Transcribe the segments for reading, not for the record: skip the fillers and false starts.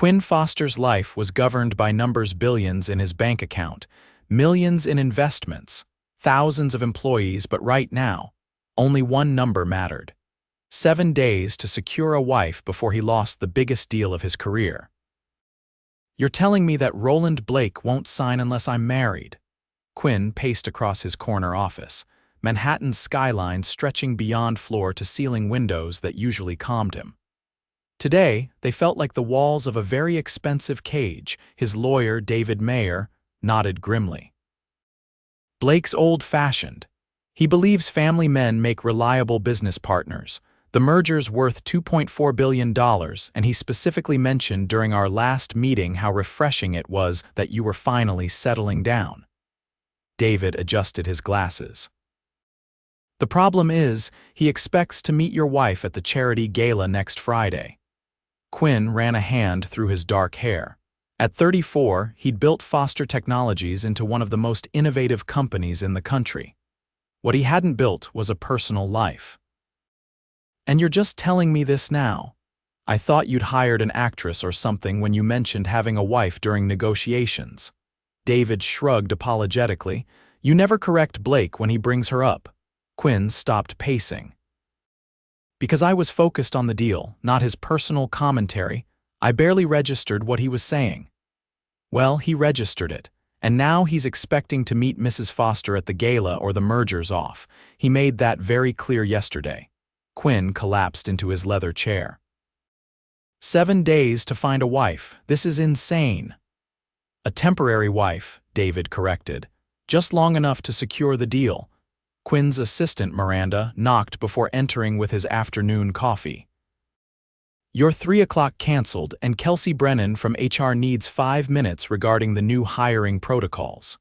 Quinn Foster's life was governed by numbers billions in his bank account, millions in investments, thousands of employees, but right now, only one number mattered. 7 days to secure a wife before he lost the biggest deal of his career. "You're telling me that Roland Blake won't sign unless I'm married?" Quinn paced across his corner office, Manhattan's skyline stretching beyond floor-to-ceiling windows that usually calmed him. Today, they felt like the walls of a very expensive cage. His lawyer, David Mayer, nodded grimly. "Blake's old-fashioned. He believes family men make reliable business partners. The merger's worth $2.4 billion, and he specifically mentioned during our last meeting how refreshing it was that you were finally settling down." David adjusted his glasses. "The problem is, he expects to meet your wife at the charity gala next Friday." Quinn ran a hand through his dark hair. At 34, he'd built Foster Technologies into one of the most innovative companies in the country. What he hadn't built was a personal life. "And you're just telling me this now? I thought you'd hired an actress or something when you mentioned having a wife during negotiations." David shrugged apologetically. "You never correct Blake when he brings her up." Quinn stopped pacing. "Because I was focused on the deal, not his personal commentary. I barely registered what he was saying." "Well, he registered it, and now he's expecting to meet Mrs. Foster at the gala or the merger's off. He made that very clear yesterday." Quinn collapsed into his leather chair. 7 days to find a wife. This is insane." "A temporary wife," David corrected. "Just long enough to secure the deal." Quinn's assistant, Miranda, knocked before entering with his afternoon coffee. "Your 3 o'clock canceled, and Kelsey Brennan from HR needs 5 minutes regarding the new hiring protocols."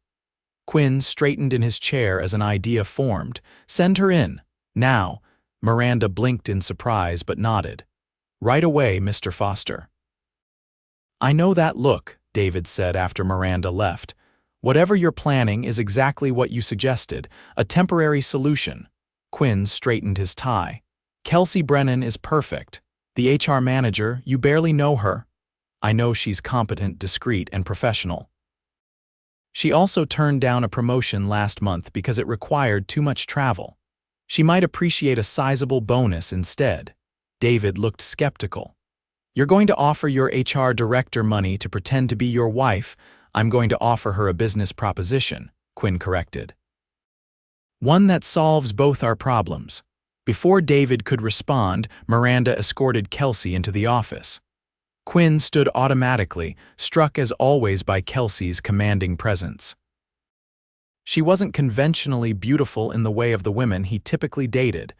Quinn straightened in his chair as an idea formed. "Send her in. Now." Miranda blinked in surprise but nodded. "Right away, Mr. Foster." "I know that look," David said after Miranda left. "Whatever you're planning is exactly what you suggested, a temporary solution." Quinn straightened his tie. "Kelsey Brennan is perfect. The HR manager, you barely know her." "I know she's competent, discreet, and professional." "She also turned down a promotion last month because it required too much travel. She might appreciate a sizable bonus instead." David looked skeptical. "You're going to offer your HR director money to pretend to be your wife?" "I'm going to offer her a business proposition," Quinn corrected. "One that solves both our problems." Before David could respond, Miranda escorted Kelsey into the office. Quinn stood automatically, struck as always by Kelsey's commanding presence. She wasn't conventionally beautiful in the way of the women he typically dated,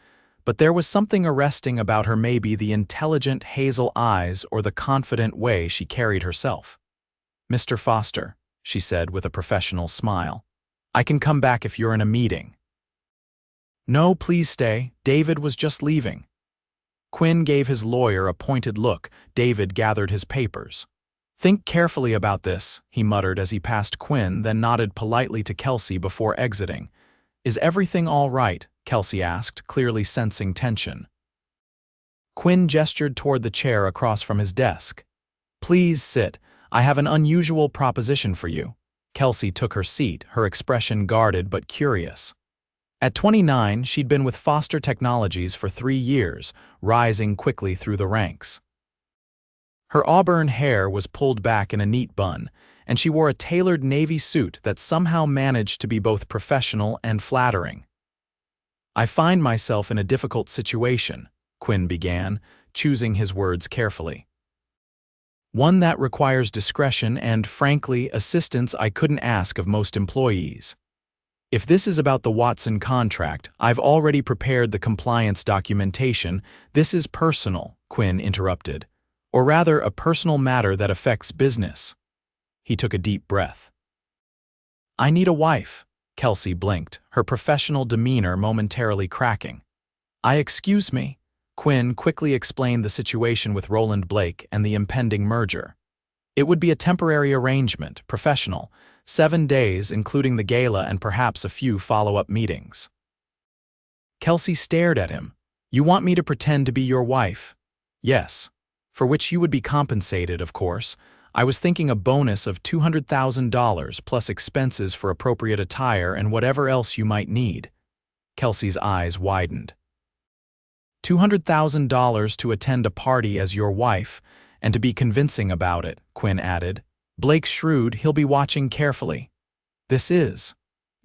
but there was something arresting about her, maybe the intelligent hazel eyes or the confident way she carried herself. "Mr. Foster," she said with a professional smile, "I can come back if you're in a meeting." "No, please stay. David was just leaving." Quinn gave his lawyer a pointed look. David gathered his papers. "Think carefully about this," he muttered as he passed Quinn, then nodded politely to Kelsey before exiting. "Is everything all right?" Kelsey asked, clearly sensing tension. Quinn gestured toward the chair across from his desk. "Please sit. I have an unusual proposition for you." Kelsey took her seat, her expression guarded but curious. At 29, she'd been with Foster Technologies for 3 years, rising quickly through the ranks. Her auburn hair was pulled back in a neat bun, and she wore a tailored navy suit that somehow managed to be both professional and flattering. "I find myself in a difficult situation," Quinn began, choosing his words carefully. "One that requires discretion and, frankly, assistance I couldn't ask of most employees. If this is about the Watson contract, I've already prepared the compliance documentation. This is personal," Quinn interrupted. "Or rather, a personal matter that affects business." He took a deep breath. "I need a wife." Kelsey blinked, her professional demeanor momentarily cracking. Excuse me." Quinn quickly explained the situation with Roland Blake and the impending merger. "It would be a temporary arrangement, professional, 7 days, including the gala and perhaps a few follow-up meetings." Kelsey stared at him. "You want me to pretend to be your wife?" "Yes." For which you would be compensated, of course. I was thinking a bonus of $200,000 plus expenses for appropriate attire and whatever else you might need. Kelsey's eyes widened. $200,000 to attend a party as your wife, and to be convincing about it, Quinn added. Blake's shrewd, he'll be watching carefully. This is,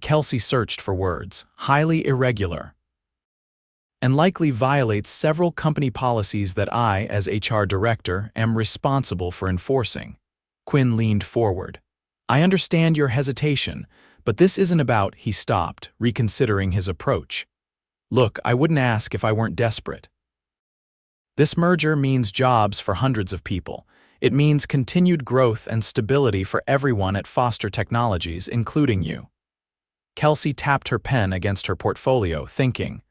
Kelsey searched for words, highly irregular, and likely violates several company policies that I, as HR director, am responsible for enforcing. Quinn leaned forward. I understand your hesitation, but this isn't about, he stopped, reconsidering his approach. Look, I wouldn't ask if I weren't desperate. This merger means jobs for hundreds of people. It means continued growth and stability for everyone at Foster Technologies, including you. Kelsey tapped her pen against her portfolio, thinking,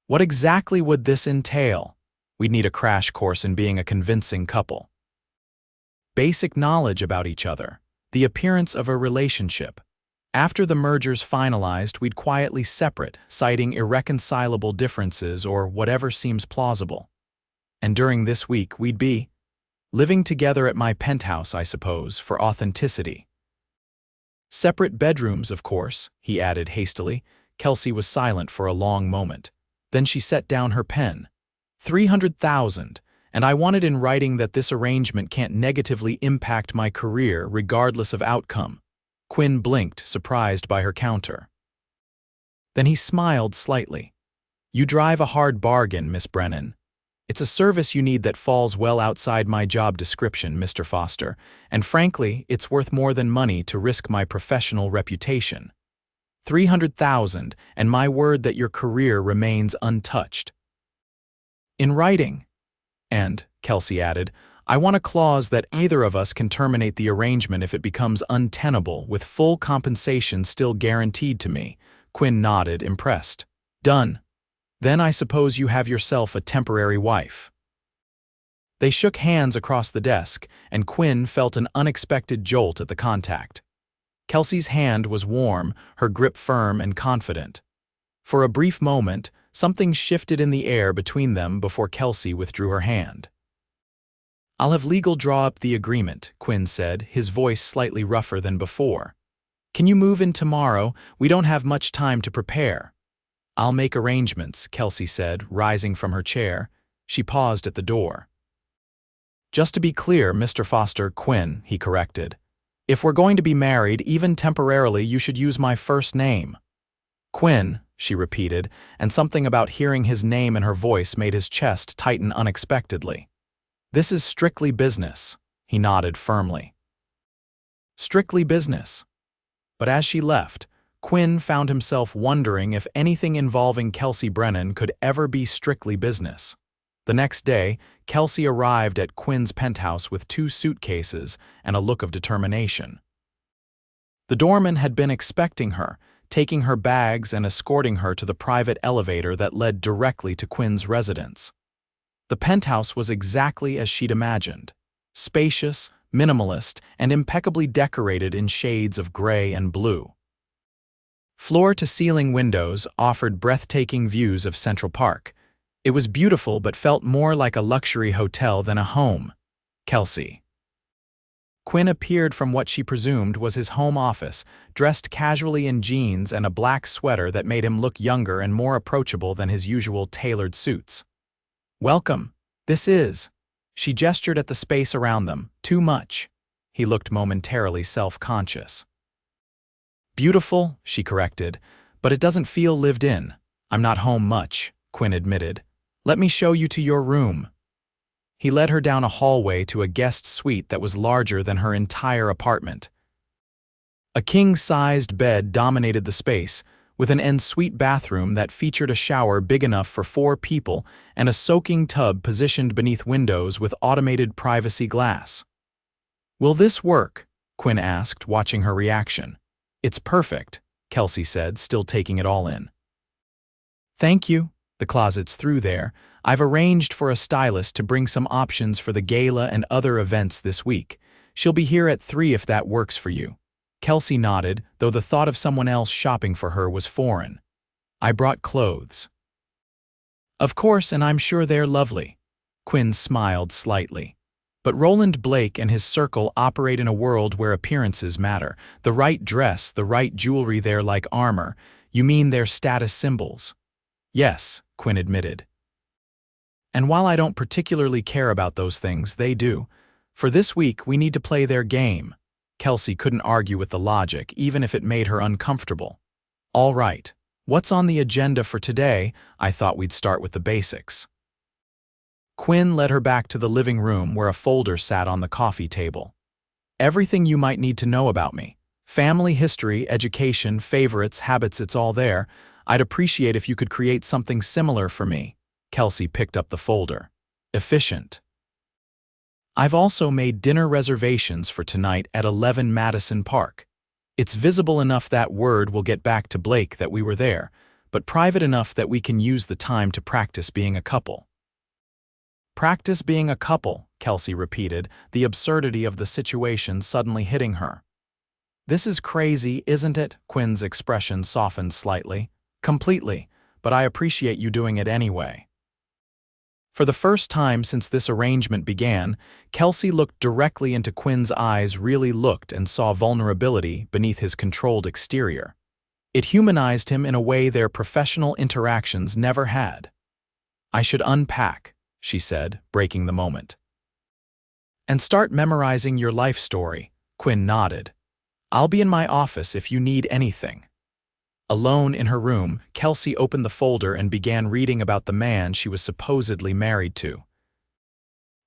what exactly would this entail? We'd need a crash course in being a convincing couple. Basic knowledge about each other, the appearance of a relationship. After the merger's finalized, we'd quietly separate, citing irreconcilable differences or whatever seems plausible. And during this week, we'd be living together at my penthouse, I suppose, for authenticity. Separate bedrooms, of course, he added hastily. Kelsey was silent for a long moment. Then she set down her pen. 300,000, and I wanted in writing that this arrangement can't negatively impact my career regardless of outcome. Quinn blinked, surprised by her counter. Then he smiled slightly. You drive a hard bargain, Miss Brennan. It's a service you need that falls well outside my job description, Mr. Foster, and frankly, it's worth more than money to risk my professional reputation. 300,000, and my word that your career remains untouched. In writing. And, Kelsey added, I want a clause that either of us can terminate the arrangement if it becomes untenable, with full compensation still guaranteed to me. Quinn nodded, impressed. Done. Then I suppose you have yourself a temporary wife. They shook hands across the desk, and Quinn felt an unexpected jolt at the contact. Kelsey's hand was warm, her grip firm and confident. For a brief moment, something shifted in the air between them before Kelsey withdrew her hand. I'll have legal draw up the agreement, Quinn said, his voice slightly rougher than before. Can you move in tomorrow? We don't have much time to prepare. I'll make arrangements, Kelsey said, rising from her chair. She paused at the door. Just to be clear, Mr. Foster, Quinn, he corrected. If we're going to be married, even temporarily, you should use my first name. Quinn, she repeated, and something about hearing his name in her voice made his chest tighten unexpectedly. This is strictly business, he nodded firmly. Strictly business. But as she left, Quinn found himself wondering if anything involving Kelsey Brennan could ever be strictly business. The next day, Kelsey arrived at Quinn's penthouse with 2 suitcases and a look of determination. The doorman had been expecting her, taking her bags and escorting her to the private elevator that led directly to Quinn's residence. The penthouse was exactly as she'd imagined. Spacious, minimalist, and impeccably decorated in shades of gray and blue. Floor-to-ceiling windows offered breathtaking views of Central Park. It was beautiful but felt more like a luxury hotel than a home. Kelsey. Quinn appeared from what she presumed was his home office, dressed casually in jeans and a black sweater that made him look younger and more approachable than his usual tailored suits. Welcome. This is. She gestured at the space around them. Too much. He looked momentarily self-conscious. Beautiful, she corrected, but it doesn't feel lived in. I'm not home much, Quinn admitted. Let me show you to your room. He led her down a hallway to a guest suite that was larger than her entire apartment. A king-sized bed dominated the space, with an ensuite bathroom that featured a shower big enough for 4 people and a soaking tub positioned beneath windows with automated privacy glass. Will this work? Quinn asked, watching her reaction. It's perfect, Kelsey said, still taking it all in. Thank you. The closet's through there. I've arranged for a stylist to bring some options for the gala and other events this week. She'll be here at 3 if that works for you. Kelsey nodded, though the thought of someone else shopping for her was foreign. I brought clothes. Of course, and I'm sure they're lovely. Quinn smiled slightly. But Roland Blake and his circle operate in a world where appearances matter. The right dress, the right jewelry, they're like armor. You mean they're status symbols? Yes, Quinn admitted. And while I don't particularly care about those things, they do. For this week, we need to play their game. Kelsey couldn't argue with the logic, even if it made her uncomfortable. All right, what's on the agenda for today? I thought we'd start with the basics. Quinn led her back to the living room where a folder sat on the coffee table. Everything you might need to know about me. Family history, education, favorites, habits, it's all there. I'd appreciate if you could create something similar for me. Kelsey picked up the folder. Efficient. I've also made dinner reservations for tonight at 11 Madison Park. It's visible enough that word will get back to Blake that we were there, but private enough that we can use the time to practice being a couple. Practice being a couple, Kelsey repeated, the absurdity of the situation suddenly hitting her. This is crazy, isn't it? Quinn's expression softened slightly. Completely, but I appreciate you doing it anyway. For the first time since this arrangement began, Kelsey looked directly into Quinn's eyes, really looked and saw vulnerability beneath his controlled exterior. It humanized him in a way their professional interactions never had. I should unpack, she said, breaking the moment. And start memorizing your life story, Quinn nodded. I'll be in my office if you need anything. Alone in her room, Kelsey opened the folder and began reading about the man she was supposedly married to.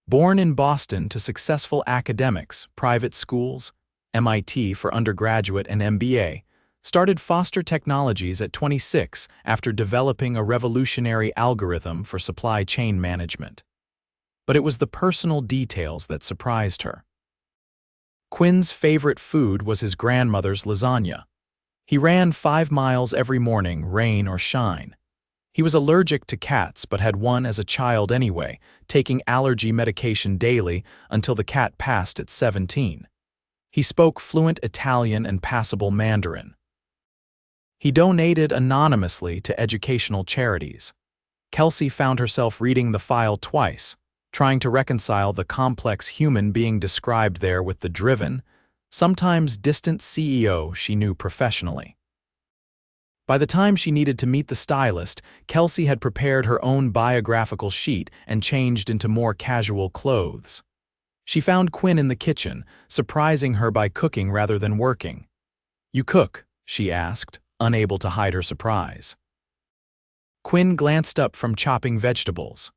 Born in Boston to successful academics, private schools, MIT for undergraduate and MBA, started Foster Technologies at 26 after developing a revolutionary algorithm for supply chain management. But it was the personal details that surprised her. Quinn's favorite food was his grandmother's lasagna. He ran 5 miles every morning, rain or shine. He was allergic to cats but had one as a child anyway, taking allergy medication daily until the cat passed at 17. He spoke fluent Italian and passable Mandarin. He donated anonymously to educational charities. Kelsey found herself reading the file twice, trying to reconcile the complex human being described there with the driven, sometimes distant CEO she knew professionally. By the time she needed to meet the stylist, Kelsey had prepared her own biographical sheet and changed into more casual clothes. She found Quinn in the kitchen, surprising her by cooking rather than working. "You cook?" she asked, unable to hide her surprise. Quinn glanced up from chopping vegetables.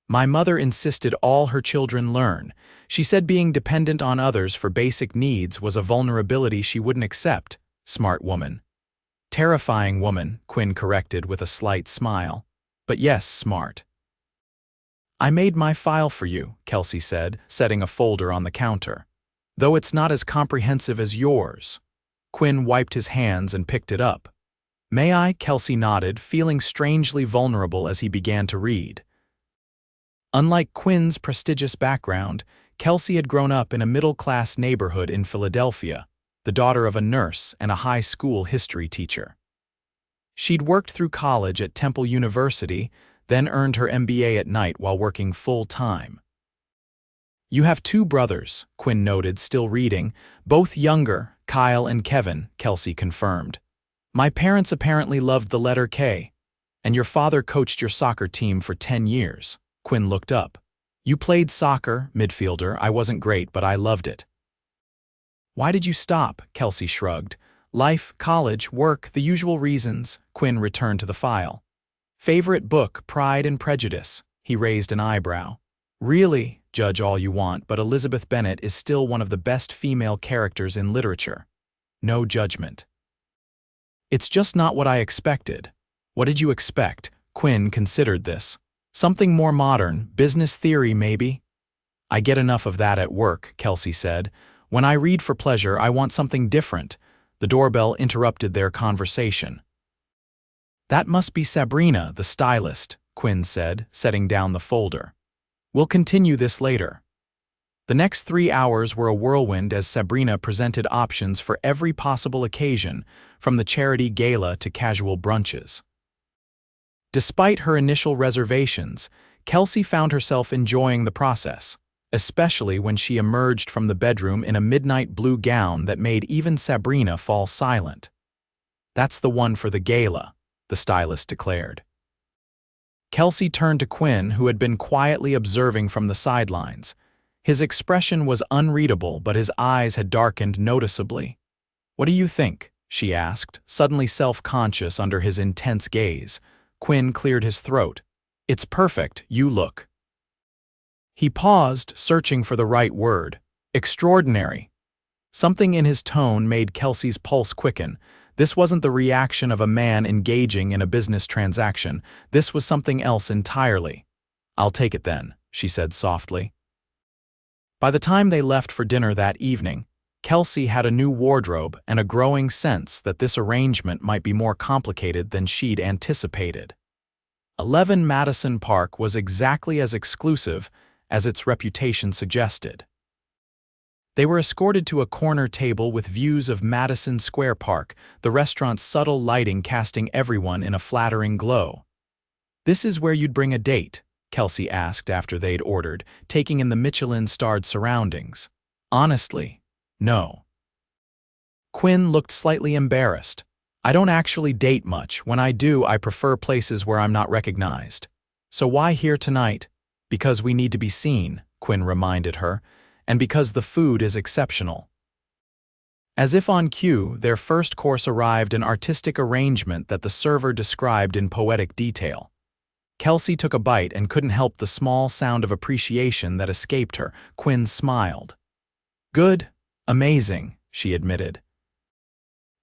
"My mother insisted all her children learn. She said being dependent on others for basic needs was a vulnerability she wouldn't accept." Smart woman. Terrifying woman, Quinn corrected with a slight smile. But yes, smart. "I made my file for you," Kelsey said, setting a folder on the counter. "Though it's not as comprehensive as yours." Quinn wiped his hands and picked it up. "May I?" Kelsey nodded, feeling strangely vulnerable as he began to read. Unlike Quinn's prestigious background, Kelsey had grown up in a middle-class neighborhood in Philadelphia, the daughter of a nurse and a high school history teacher. She'd worked through college at Temple University, then earned her MBA at night while working full-time. "You have 2 brothers," Quinn noted, still reading, "both younger, Kyle and Kevin," Kelsey confirmed. "My parents apparently loved the letter K. And your father coached your soccer team for 10 years. Quinn looked up. "You played soccer, midfielder. I wasn't great, but I loved it." "Why did you stop?" Kelsey shrugged. "Life, college, work, the usual reasons." Quinn returned to the file. "Favorite book, Pride and Prejudice." He raised an eyebrow. "Really? Judge all you want, but Elizabeth Bennet is still one of the best female characters in literature." No judgment. "It's just not what I expected." "What did you expect?" Quinn considered this. "Something more modern, business theory maybe?" "I get enough of that at work," Kelsey said. "When I read for pleasure, I want something different." The doorbell interrupted their conversation. "That must be Sabrina, the stylist," Quinn said, setting down the folder. "We'll continue this later." The next 3 hours were a whirlwind as Sabrina presented options for every possible occasion, from the charity gala to casual brunches. Despite her initial reservations, Kelsey found herself enjoying the process. especially when she emerged from the bedroom in a midnight blue gown that made even Sabrina fall silent. "That's the one for the gala," the stylist declared. Kelsey turned to Quinn, who had been quietly observing from the sidelines. His expression was unreadable, but his eyes had darkened noticeably. "What do you think?" she asked, suddenly self-conscious under his intense gaze. Quinn cleared his throat. "It's perfect, you look." He paused, searching for the right word. "Extraordinary." Something in his tone made Kelsey's pulse quicken. This wasn't the reaction of a man engaging in a business transaction. This was something else entirely. "I'll take it then," she said softly. By the time they left for dinner that evening, Kelsey had a new wardrobe and a growing sense that this arrangement might be more complicated than she'd anticipated. 11 Madison Park was exactly as exclusive as its reputation suggested. They were escorted to a corner table with views of Madison Square Park, the restaurant's subtle lighting casting everyone in a flattering glow. "This is where you'd bring a date?" Kelsey asked after they'd ordered, taking in the Michelin-starred surroundings. "Honestly, no." Quinn looked slightly embarrassed. "I don't actually date much. When I do, I prefer places where I'm not recognized." "So why here tonight?" "Because we need to be seen," Quinn reminded her, "and because the food is exceptional." As if on cue, their first course arrived, an artistic arrangement that the server described in poetic detail. Kelsey took a bite and couldn't help the small sound of appreciation that escaped her. Quinn smiled. "Good, amazing," she admitted.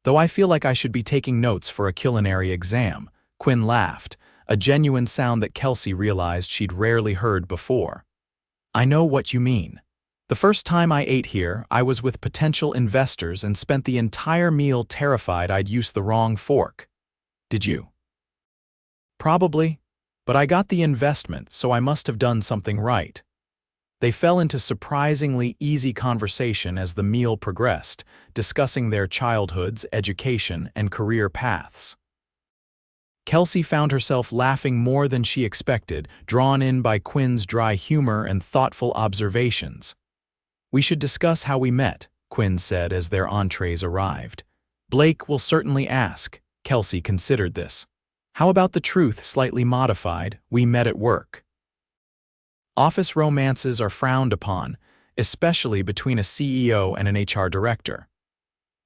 "Though I feel like I should be taking notes for a culinary exam," Quinn laughed, a genuine sound that Kelsey realized she'd rarely heard before. "I know what you mean. The first time I ate here, I was with potential investors and spent the entire meal terrified I'd used the wrong fork." "Did you?" "Probably, but I got the investment, so I must have done something right." They fell into surprisingly easy conversation as the meal progressed, discussing their childhoods, education, and career paths. Kelsey found herself laughing more than she expected, drawn in by Quinn's dry humor and thoughtful observations. "We should discuss how we met," Quinn said as their entrees arrived. "Blake will certainly ask." Kelsey considered this. "How about the truth slightly modified? We met at work." Office romances are frowned upon, especially between a CEO and an HR director.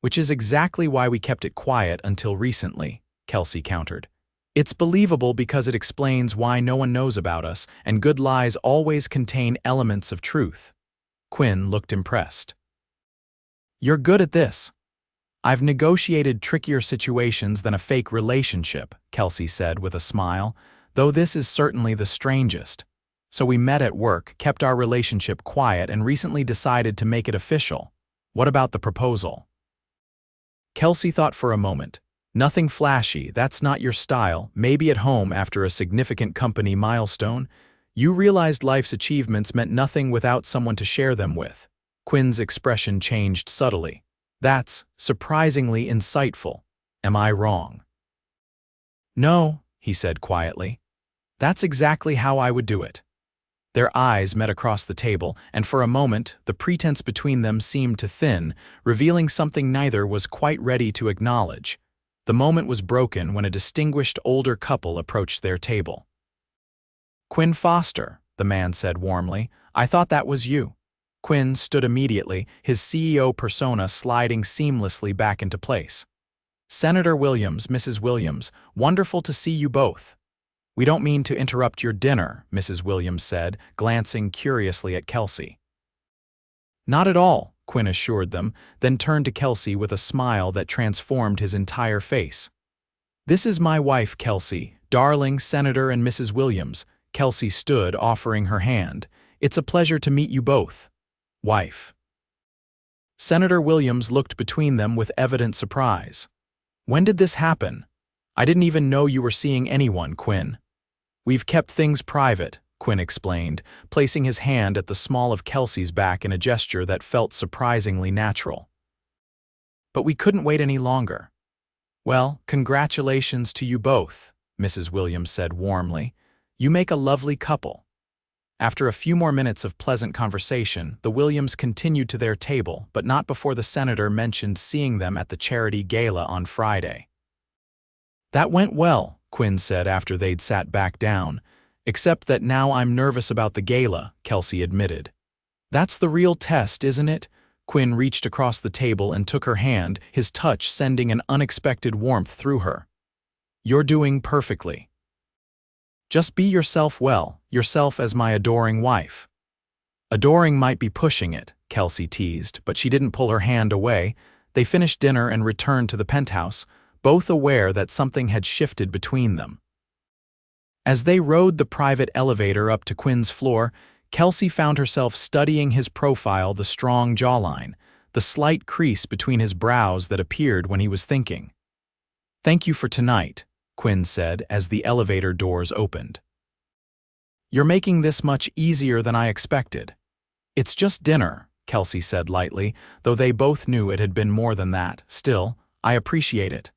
"Which is exactly why we kept it quiet until recently," Kelsey countered. "It's believable because it explains why no one knows about us, and good lies always contain elements of truth." Quinn looked impressed. "You're good at this." "I've negotiated trickier situations than a fake relationship," Kelsey said with a smile, "though this is certainly the strangest. So we met at work, kept our relationship quiet, and recently decided to make it official. What about the proposal?" Kelsey thought for a moment. "Nothing flashy, that's not your style, maybe at home after a significant company milestone. You realized life's achievements meant nothing without someone to share them with." Quinn's expression changed subtly. "That's surprisingly insightful. Am I wrong?" "No," he said quietly. "That's exactly how I would do it." Their eyes met across the table, and for a moment, the pretense between them seemed to thin, revealing something neither was quite ready to acknowledge. The moment was broken when a distinguished older couple approached their table. "Quinn Foster," the man said warmly. "I thought that was you." Quinn stood immediately, his CEO persona sliding seamlessly back into place. "Senator Williams, Mrs. Williams, wonderful to see you both." "We don't mean to interrupt your dinner," Mrs. Williams said, glancing curiously at Kelsey. "Not at all," Quinn assured them, then turned to Kelsey with a smile that transformed his entire face. "This is my wife, Kelsey, darling Senator and Mrs. Williams." Kelsey stood, offering her hand. "It's a pleasure to meet you both." "Wife." Senator Williams looked between them with evident surprise. "When did this happen? I didn't even know you were seeing anyone, Quinn." "We've kept things private," Quinn explained, placing his hand at the small of Kelsey's back in a gesture that felt surprisingly natural. "But we couldn't wait any longer." "Well, congratulations to you both," Mrs. Williams said warmly. "You make a lovely couple." After a few more minutes of pleasant conversation, the Williams continued to their table, but not before the senator mentioned seeing them at the charity gala on Friday. "That went well," Quinn said after they'd sat back down. "Except that now I'm nervous about the gala," Kelsey admitted. "That's the real test, isn't it?" Quinn reached across the table and took her hand, his touch sending an unexpected warmth through her. "You're doing perfectly. Just be yourself well, yourself as my adoring wife." "Adoring might be pushing it," Kelsey teased, but she didn't pull her hand away. They finished dinner and returned to the penthouse, both aware that something had shifted between them. As they rode the private elevator up to Quinn's floor, Kelsey found herself studying his profile, the strong jawline, the slight crease between his brows that appeared when he was thinking. "Thank you for tonight," Quinn said as the elevator doors opened. "You're making this much easier than I expected." "It's just dinner," Kelsey said lightly, though they both knew it had been more than that. "Still, I appreciate it."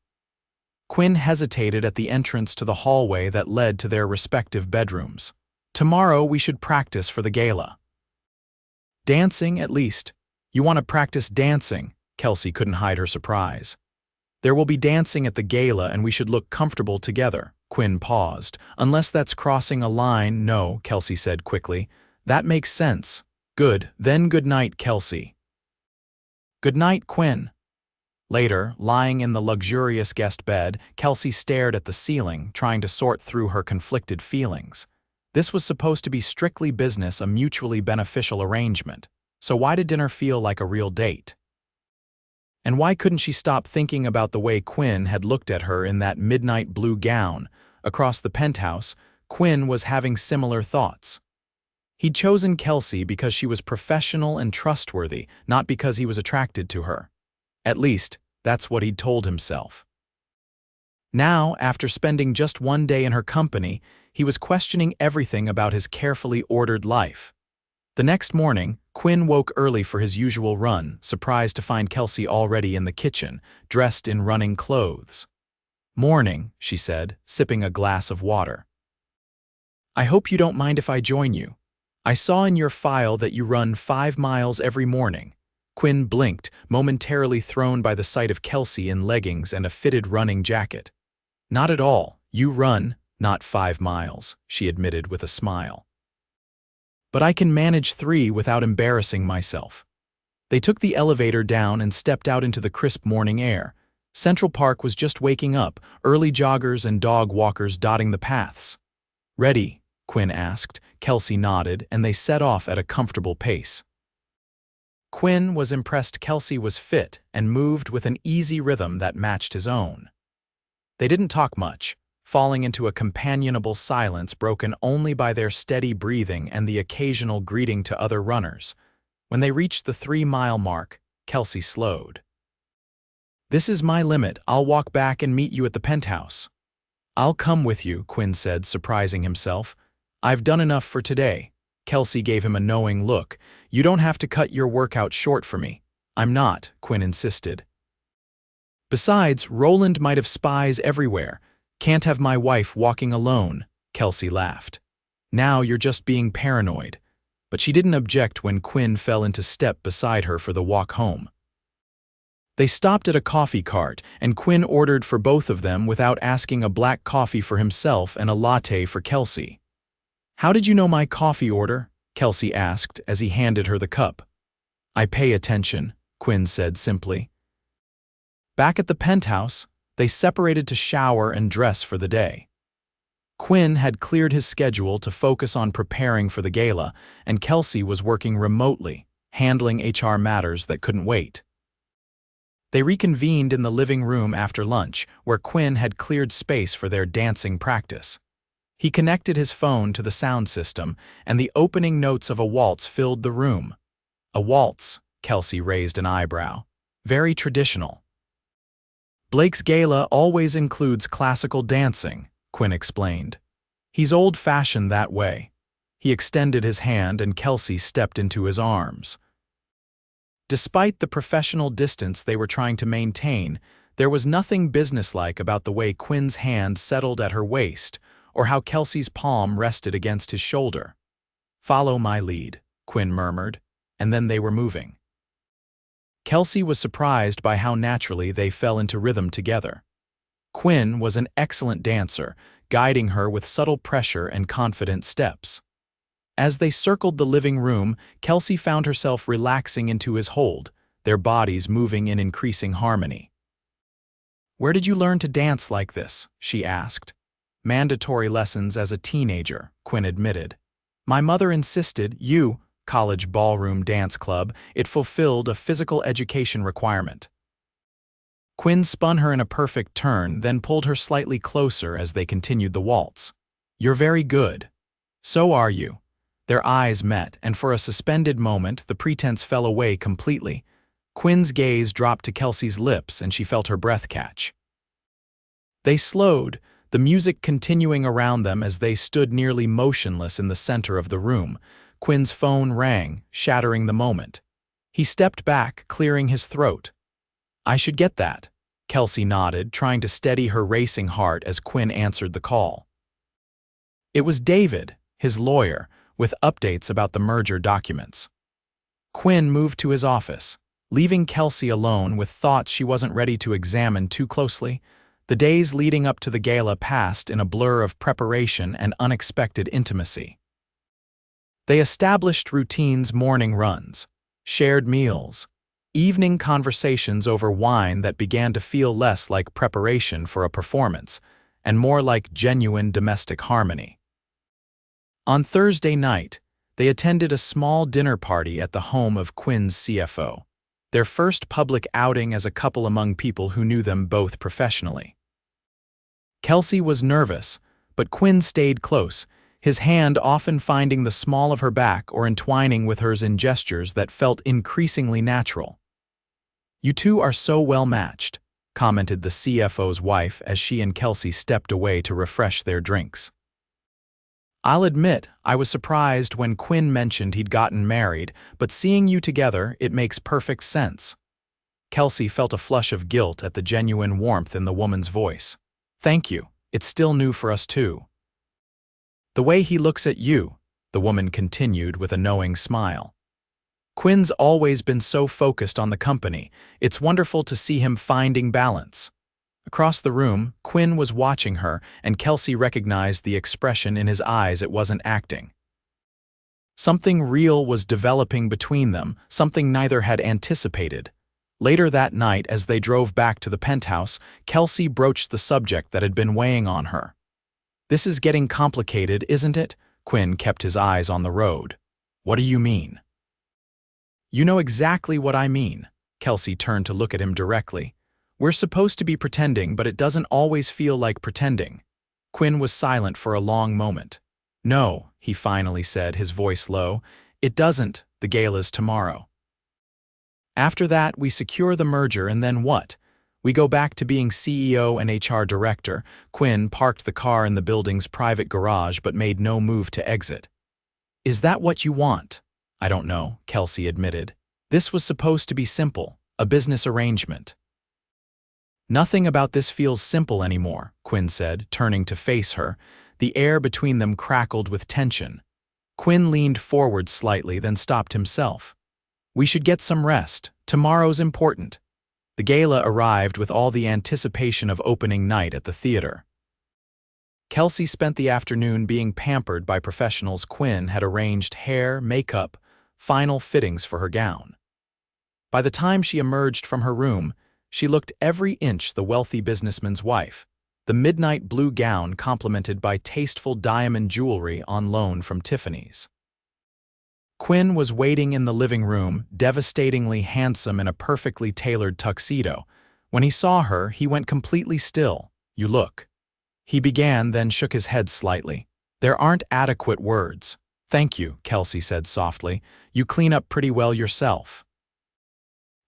Quinn hesitated at the entrance to the hallway that led to their respective bedrooms. "Tomorrow we should practice for the gala." "Dancing, at least." "You want to practice dancing?" Kelsey couldn't hide her surprise. "There will be dancing at the gala and we should look comfortable together." Quinn paused. "Unless that's crossing a line." "No," Kelsey said quickly. "That makes sense." "Good. Then good night, Kelsey." "Good night, Quinn." Later, lying in the luxurious guest bed, Kelsey stared at the ceiling, trying to sort through her conflicted feelings. This was supposed to be strictly business, a mutually beneficial arrangement. So why did dinner feel like a real date? And why couldn't she stop thinking about the way Quinn had looked at her in that midnight blue gown? Across the penthouse, Quinn was having similar thoughts. He'd chosen Kelsey because she was professional and trustworthy, not because he was attracted to her. At least, that's what he'd told himself. Now, after spending just one day in her company, he was questioning everything about his carefully ordered life. The next morning, Quinn woke early for his usual run, surprised to find Kelsey already in the kitchen, dressed in running clothes. "Morning," she said, sipping a glass of water. "I hope you don't mind if I join you. I saw in your file that you run 5 miles every morning." Quinn blinked, momentarily thrown by the sight of Kelsey in leggings and a fitted running jacket. "Not at all. You run, not 5 miles, she admitted with a smile. "But I can manage 3 without embarrassing myself." They took the elevator down and stepped out into the crisp morning air. Central Park was just waking up, early joggers and dog walkers dotting the paths. "Ready?" Quinn asked. Kelsey nodded, and they set off at a comfortable pace. Quinn was impressed Kelsey was fit and moved with an easy rhythm that matched his own. They didn't talk much, falling into a companionable silence broken only by their steady breathing and the occasional greeting to other runners. When they reached the 3-mile mark, Kelsey slowed. "This is my limit. I'll walk back and meet you at the penthouse." "I'll come with you," Quinn said, surprising himself. "I've done enough for today." Kelsey gave him a knowing look. "You don't have to cut your workout short for me." "I'm not," Quinn insisted. "Besides, Roland might have spies everywhere. Can't have my wife walking alone," Kelsey laughed. "Now you're just being paranoid." But she didn't object when Quinn fell into step beside her for the walk home. They stopped at a coffee cart, and Quinn ordered for both of them without asking, a black coffee for himself and a latte for Kelsey. "How did you know my coffee order?" Kelsey asked as he handed her the cup. "I pay attention," Quinn said simply. Back at the penthouse, they separated to shower and dress for the day. Quinn had cleared his schedule to focus on preparing for the gala, and Kelsey was working remotely, handling HR matters that couldn't wait. They reconvened in the living room after lunch, where Quinn had cleared space for their dancing practice. He connected his phone to the sound system, and the opening notes of a waltz filled the room. "A waltz," Kelsey raised an eyebrow. "Very traditional." "Blake's gala always includes classical dancing," Quinn explained. "He's old-fashioned that way." He extended his hand and Kelsey stepped into his arms. Despite the professional distance they were trying to maintain, there was nothing businesslike about the way Quinn's hand settled at her waist or how Kelsey's palm rested against his shoulder. "Follow my lead," Quinn murmured, and then they were moving. Kelsey was surprised by how naturally they fell into rhythm together. Quinn was an excellent dancer, guiding her with subtle pressure and confident steps. As they circled the living room, Kelsey found herself relaxing into his hold, their bodies moving in increasing harmony. "Where did you learn to dance like this?" she asked. "Mandatory lessons as a teenager," Quinn admitted. "My mother insisted, college ballroom dance club, it fulfilled a physical education requirement." Quinn spun her in a perfect turn, then pulled her slightly closer as they continued the waltz. "You're very good." "So are you." Their eyes met, and for a suspended moment, the pretense fell away completely. Quinn's gaze dropped to Kelsey's lips, and she felt her breath catch. They slowed, the music continuing around them as they stood nearly motionless in the center of the room. Quinn's phone rang, shattering the moment. He stepped back, clearing his throat. "I should get that," Kelsey nodded, trying to steady her racing heart as Quinn answered the call. It was David, his lawyer, with updates about the merger documents. Quinn moved to his office, leaving Kelsey alone with thoughts she wasn't ready to examine too closely. The days leading up to the gala passed in a blur of preparation and unexpected intimacy. They established routines: morning runs, shared meals, evening conversations over wine that began to feel less like preparation for a performance and more like genuine domestic harmony. On Thursday night, they attended a small dinner party at the home of Quinn's CFO, their first public outing as a couple among people who knew them both professionally. Kelsey was nervous, but Quinn stayed close, his hand often finding the small of her back or entwining with hers in gestures that felt increasingly natural. "You two are so well matched," commented the CFO's wife as she and Kelsey stepped away to refresh their drinks. "I'll admit, I was surprised when Quinn mentioned he'd gotten married, but seeing you together, it makes perfect sense." Kelsey felt a flush of guilt at the genuine warmth in the woman's voice. "Thank you, it's still new for us too." "The way he looks at you," the woman continued with a knowing smile. "Quinn's always been so focused on the company, it's wonderful to see him finding balance." Across the room, Quinn was watching her, and Kelsey recognized the expression in his eyes. It wasn't acting. Something real was developing between them, something neither had anticipated. Later that night, as they drove back to the penthouse, Kelsey broached the subject that had been weighing on her. "This is getting complicated, isn't it?" Quinn kept his eyes on the road. "What do you mean?" "You know exactly what I mean." Kelsey turned to look at him directly. "We're supposed to be pretending, but it doesn't always feel like pretending." Quinn was silent for a long moment. "No," he finally said, his voice low. "It doesn't. The gala's tomorrow. After that, we secure the merger, and then what? We go back to being CEO and HR director." Quinn parked the car in the building's private garage but made no move to exit. "Is that what you want?" "I don't know," Kelsey admitted. "This was supposed to be simple, a business arrangement." "Nothing about this feels simple anymore," Quinn said, turning to face her. The air between them crackled with tension. Quinn leaned forward slightly, then stopped himself. "We should get some rest. Tomorrow's important." The gala arrived with all the anticipation of opening night at the theater. Kelsey spent the afternoon being pampered by professionals. Quinn had arranged hair, makeup, final fittings for her gown. By the time she emerged from her room, she looked every inch the wealthy businessman's wife, the midnight blue gown complemented by tasteful diamond jewelry on loan from Tiffany's. Quinn was waiting in the living room, devastatingly handsome in a perfectly tailored tuxedo. When he saw her, he went completely still. "You look." He began, then shook his head slightly. "There aren't adequate words." "Thank you," Kelsey said softly. "You clean up pretty well yourself."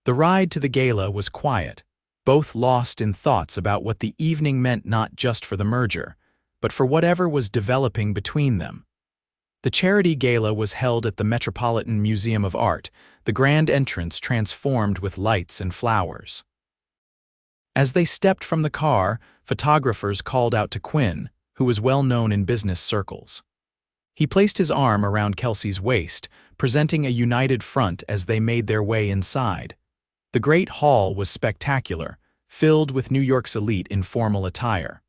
The ride to the gala was quiet, both lost in thoughts about what the evening meant, not just for the merger, but for whatever was developing between them. The charity gala was held at the Metropolitan Museum of Art, the grand entrance transformed with lights and flowers. As they stepped from the car, photographers called out to Quinn, who was well known in business circles. He placed his arm around Kelsey's waist, presenting a united front as they made their way inside. The great hall was spectacular, filled with New York's elite in formal attire.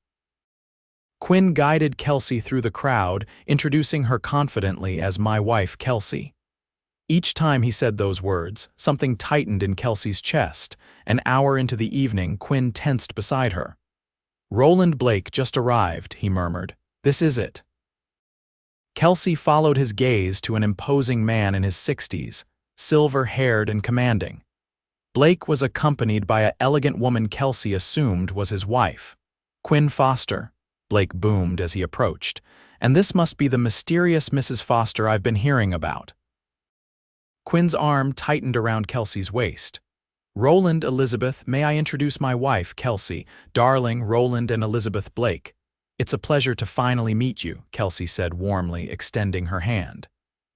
Quinn guided Kelsey through the crowd, introducing her confidently as "my wife, Kelsey." Each time he said those words, something tightened in Kelsey's chest. An hour into the evening, Quinn tensed beside her. "Roland Blake just arrived," he murmured. "This is it." Kelsey followed his gaze to an imposing man in his 60s, silver-haired and commanding. Blake was accompanied by an elegant woman Kelsey assumed was his wife. "Quinn Foster," Blake boomed as he approached. "And this must be the mysterious Mrs. Foster I've been hearing about." Quinn's arm tightened around Kelsey's waist. "Roland, Elizabeth, may I introduce my wife, Kelsey, darling Roland and Elizabeth Blake. It's a pleasure to finally meet you," Kelsey said warmly, extending her hand.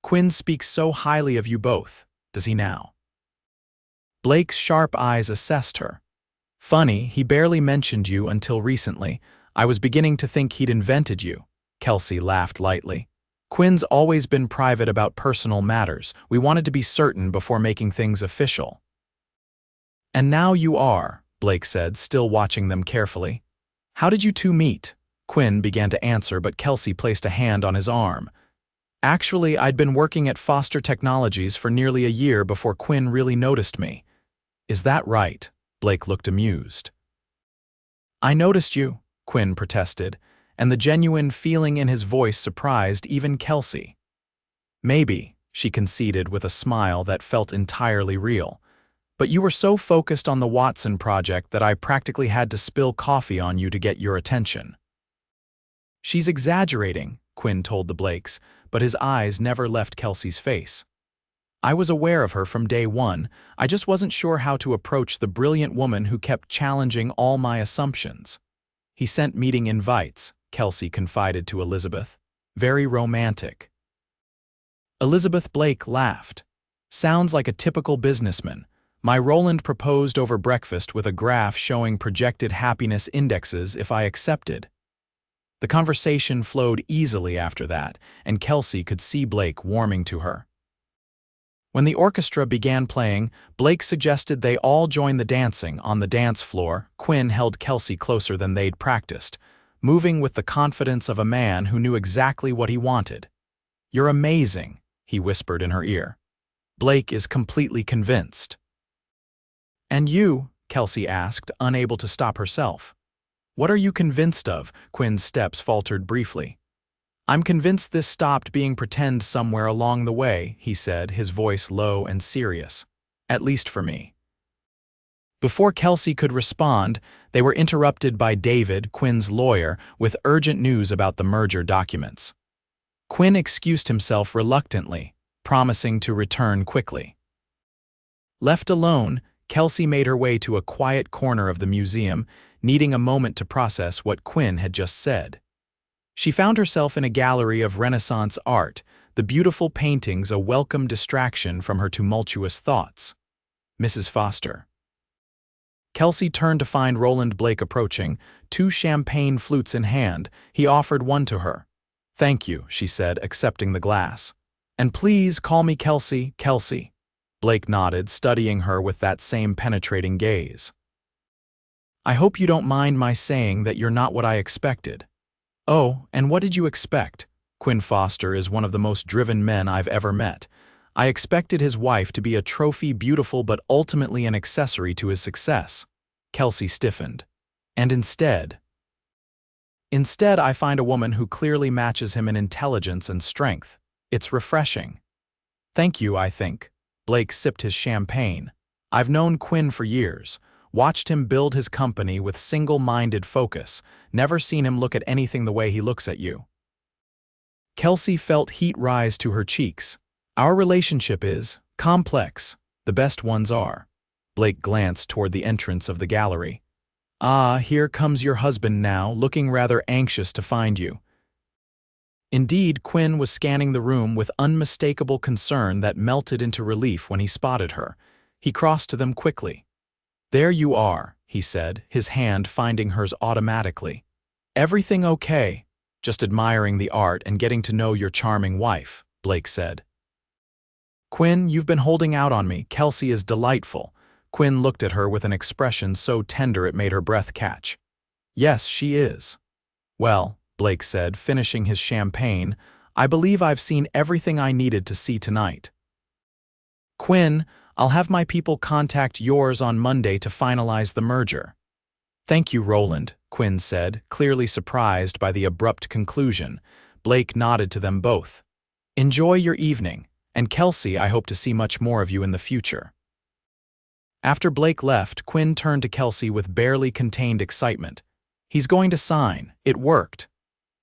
"Quinn speaks so highly of you both, does he now?" Blake's sharp eyes assessed her. "Funny, he barely mentioned you until recently. I was beginning to think he'd invented you." Kelsey laughed lightly. "Quinn's always been private about personal matters. We wanted to be certain before making things official." "And now you are," Blake said, still watching them carefully. "How did you two meet?" Quinn began to answer, but Kelsey placed a hand on his arm. "Actually, I'd been working at Foster Technologies for nearly a year before Quinn really noticed me." "Is that right?" Blake looked amused. "I noticed you," Quinn protested, and the genuine feeling in his voice surprised even Kelsey. "Maybe," she conceded with a smile that felt entirely real. "But you were so focused on the Watson project that I practically had to spill coffee on you to get your attention." "She's exaggerating," Quinn told the Blakes, but his eyes never left Kelsey's face. "I was aware of her from day one. I just wasn't sure how to approach the brilliant woman who kept challenging all my assumptions." "He sent meeting invites," Kelsey confided to Elizabeth. "Very romantic." Elizabeth Blake laughed. "Sounds like a typical businessman. My Roland proposed over breakfast with a graph showing projected happiness indexes if I accepted." The conversation flowed easily after that, and Kelsey could see Blake warming to her. When the orchestra began playing, Blake suggested they all join the dancing. On the dance floor, Quinn held Kelsey closer than they'd practiced, moving with the confidence of a man who knew exactly what he wanted. "You're amazing," he whispered in her ear. Blake is completely convinced. "And you?" Kelsey asked, unable to stop herself. "What are you convinced of?" Quinn's steps faltered briefly. "I'm convinced this stopped being pretend somewhere along the way," he said, his voice low and serious. "At least for me." Before Kelsey could respond, they were interrupted by David, Quinn's lawyer, with urgent news about the merger documents. Quinn excused himself reluctantly, promising to return quickly. Left alone, Kelsey made her way to a quiet corner of the museum, needing a moment to process what Quinn had just said. She found herself in a gallery of Renaissance art, the beautiful paintings a welcome distraction from her tumultuous thoughts. "Mrs. Foster." Kelsey turned to find Roland Blake approaching, two champagne flutes in hand. He offered one to her. "Thank you," she said, accepting the glass. "And please call me Kelsey, Kelsey." Blake nodded, studying her with that same penetrating gaze. "I hope you don't mind my saying that you're not what I expected." "Oh, and what did you expect?" Quinn Foster is one of the most driven men I've ever met. "I expected his wife to be a trophy beautiful but ultimately an accessory to his success." Kelsey stiffened. "And instead I find a woman who clearly matches him in intelligence and strength. It's refreshing." "Thank you, I think." Blake sipped his champagne. "I've known Quinn for years. Watched him build his company with single-minded focus. Never seen him look at anything the way he looks at you." Kelsey felt heat rise to her cheeks. "Our relationship is complex. The best ones are." Blake glanced toward the entrance of the gallery. "Ah, here comes your husband now, looking rather anxious to find you." Indeed, Quinn was scanning the room with unmistakable concern that melted into relief when he spotted her. He crossed to them quickly. "There you are," he said, his hand finding hers automatically. "Everything okay?" just admiring the art and getting to know your charming wife, Blake said. Quinn, you've been holding out on me. Kelsey is delightful. Quinn looked at her with an expression so tender it made her breath catch. Yes, she is. Well, Blake said, finishing his champagne, I believe I've seen everything I needed to see tonight. Quinn, I'll have my people contact yours on Monday to finalize the merger. Thank you, Roland, Quinn said, clearly surprised by the abrupt conclusion. Blake nodded to them both. Enjoy your evening, and Kelsey, I hope to see much more of you in the future. After Blake left, Quinn turned to Kelsey with barely contained excitement. He's going to sign. It worked.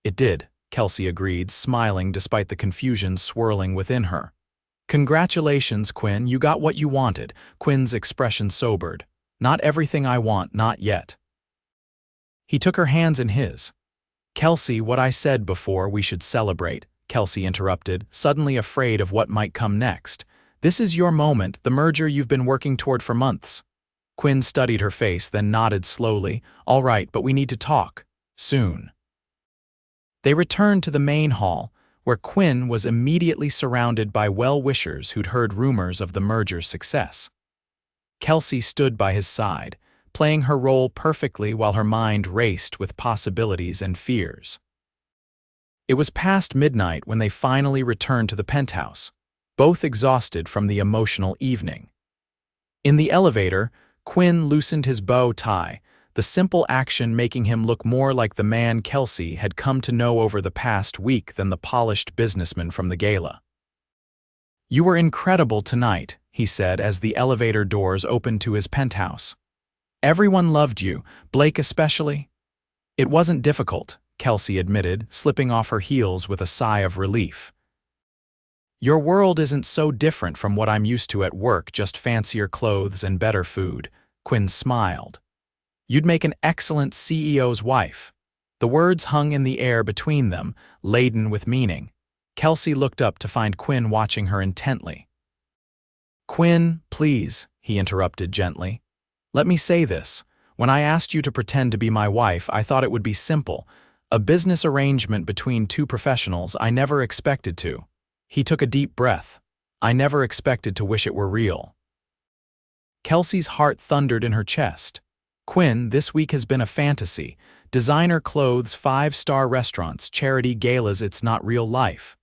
It did, Kelsey agreed, smiling despite the confusion swirling within her. Congratulations, Quinn, you got what you wanted. Quinn's expression sobered. Not everything I want, not yet. He took her hands in his. Kelsey, what I said before, we should celebrate, Kelsey interrupted, suddenly afraid of what might come next. This is your moment, the merger you've been working toward for months. Quinn studied her face, then nodded slowly. All right, but we need to talk. Soon. They returned to the main hall, where Quinn was immediately surrounded by well-wishers who'd heard rumors of the merger's success. Kelsey stood by his side, playing her role perfectly while her mind raced with possibilities and fears. It was past midnight when they finally returned to the penthouse, both exhausted from the emotional evening. In the elevator, Quinn loosened his bow tie, the simple action making him look more like the man Kelsey had come to know over the past week than the polished businessman from the gala. You were incredible tonight, he said as the elevator doors opened to his penthouse. Everyone loved you, Blake especially. It wasn't difficult, Kelsey admitted, slipping off her heels with a sigh of relief. Your world isn't so different from what I'm used to at work, just fancier clothes and better food, Quinn smiled. You'd make an excellent CEO's wife. The words hung in the air between them, laden with meaning. Kelsey looked up to find Quinn watching her intently. Quinn, please, he interrupted gently. Let me say this. When I asked you to pretend to be my wife, I thought it would be simple. A business arrangement between two professionals I never expected to. He took a deep breath. I never expected to wish it were real. Kelsey's heart thundered in her chest. Quinn, this week has been a fantasy. Designer clothes, 5-star restaurants, charity galas, it's not real life.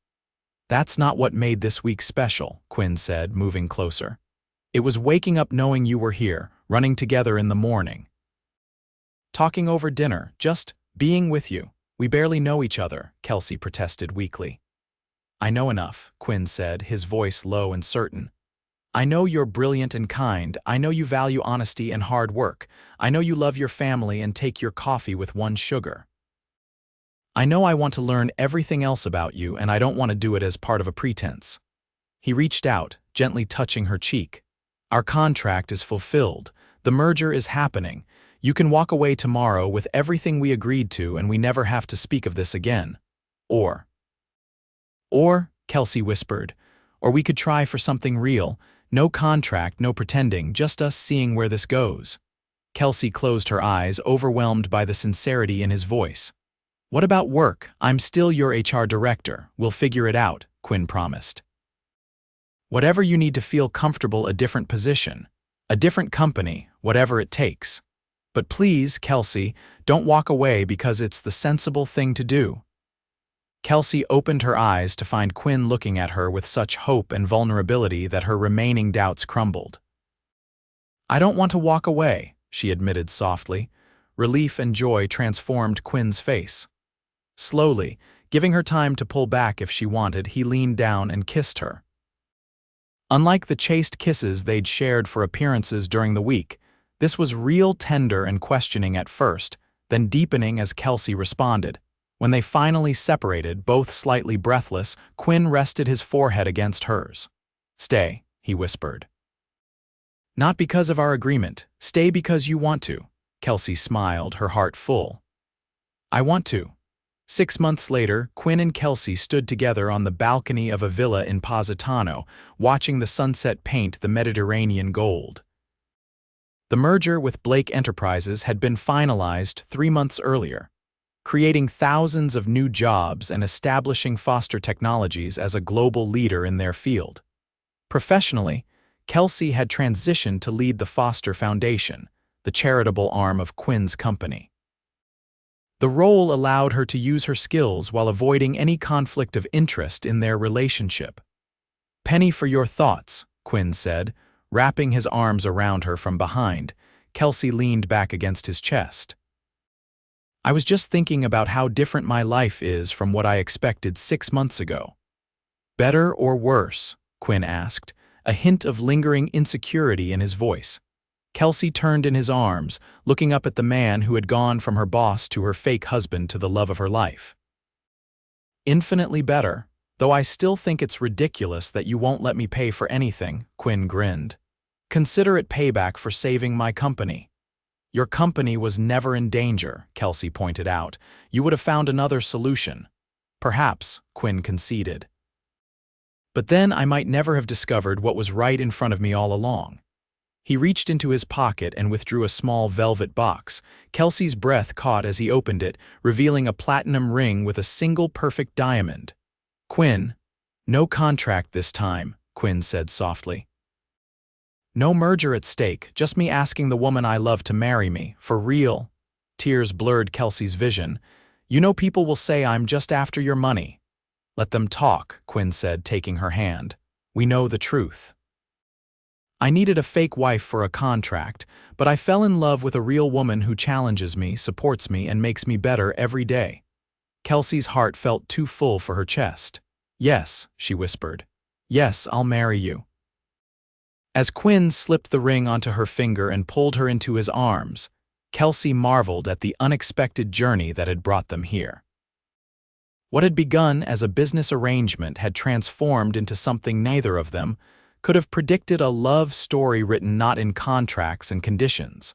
That's not what made this week special, Quinn said, moving closer. It was waking up knowing you were here, running together in the morning. Talking over dinner, just being with you. We barely know each other, Kelsey protested weakly. I know enough, Quinn said, his voice low and certain. I know you're brilliant and kind. I know you value honesty and hard work. I know you love your family and take your coffee with 1 sugar. I know I want to learn everything else about you, and I don't want to do it as part of a pretense. He reached out, gently touching her cheek. Our contract is fulfilled. The merger is happening. You can walk away tomorrow with everything we agreed to, and we never have to speak of this again. Or, Kelsey whispered, or we could try for something real. No contract, no pretending, just us seeing where this goes. Kelsey closed her eyes, overwhelmed by the sincerity in his voice. What about work? I'm still your HR director. We'll figure it out, Quinn promised. Whatever you need to feel comfortable, a different position, a different company, whatever it takes. But please, Kelsey, don't walk away because it's the sensible thing to do. Kelsey opened her eyes to find Quinn looking at her with such hope and vulnerability that her remaining doubts crumbled. I don't want to walk away, she admitted softly. Relief and joy transformed Quinn's face. Slowly, giving her time to pull back if she wanted, he leaned down and kissed her. Unlike the chaste kisses they'd shared for appearances during the week, this was real, tender and questioning at first, then deepening as Kelsey responded. When they finally separated, both slightly breathless, Quinn rested his forehead against hers. Stay, he whispered. Not because of our agreement. Stay because you want to. Kelsey smiled, her heart full. I want to. 6 months later, Quinn and Kelsey stood together on the balcony of a villa in Positano, watching the sunset paint the Mediterranean gold. The merger with Blake Enterprises had been finalized 3 months earlier. creating thousands of new jobs and establishing Foster Technologies as a global leader in their field. Professionally, Kelsey had transitioned to lead the Foster Foundation, the charitable arm of Quinn's company. The role allowed her to use her skills while avoiding any conflict of interest in their relationship. "Penny for your thoughts," Quinn said, wrapping his arms around her from behind. Kelsey leaned back against his chest. "I was just thinking about how different my life is from what I expected 6 months ago." "Better or worse?" Quinn asked, a hint of lingering insecurity in his voice. Kelsey turned in his arms, looking up at the man who had gone from her boss to her fake husband to the love of her life. "Infinitely better, though I still think it's ridiculous that you won't let me pay for anything," Quinn grinned. "Consider it payback for saving my company." "Your company was never in danger," Kelsey pointed out. "You would have found another solution." "Perhaps," Quinn conceded. "But then I might never have discovered what was right in front of me all along." He reached into his pocket and withdrew a small velvet box. Kelsey's breath caught as he opened it, revealing a platinum ring with a single perfect diamond. "Quinn, no contract this time," Quinn said softly. "No merger at stake, just me asking the woman I love to marry me, for real." Tears blurred Kelsey's vision. "You know people will say I'm just after your money." "Let them talk," Quinn said, taking her hand. "We know the truth." "I needed a fake wife for a contract, but I fell in love with a real woman who challenges me, supports me, and makes me better every day." Kelsey's heart felt too full for her chest. "Yes," she whispered. "Yes, I'll marry you." As Quinn slipped the ring onto her finger and pulled her into his arms, Kelsey marveled at the unexpected journey that had brought them here. What had begun as a business arrangement had transformed into something neither of them could have predicted: a love story written not in contracts and conditions,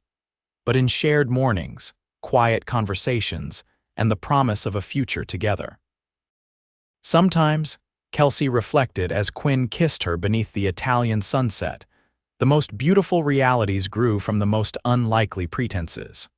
but in shared mornings, quiet conversations, and the promise of a future together. Sometimes, Kelsey reflected as Quinn kissed her beneath the Italian sunset, the most beautiful realities grew from the most unlikely pretenses.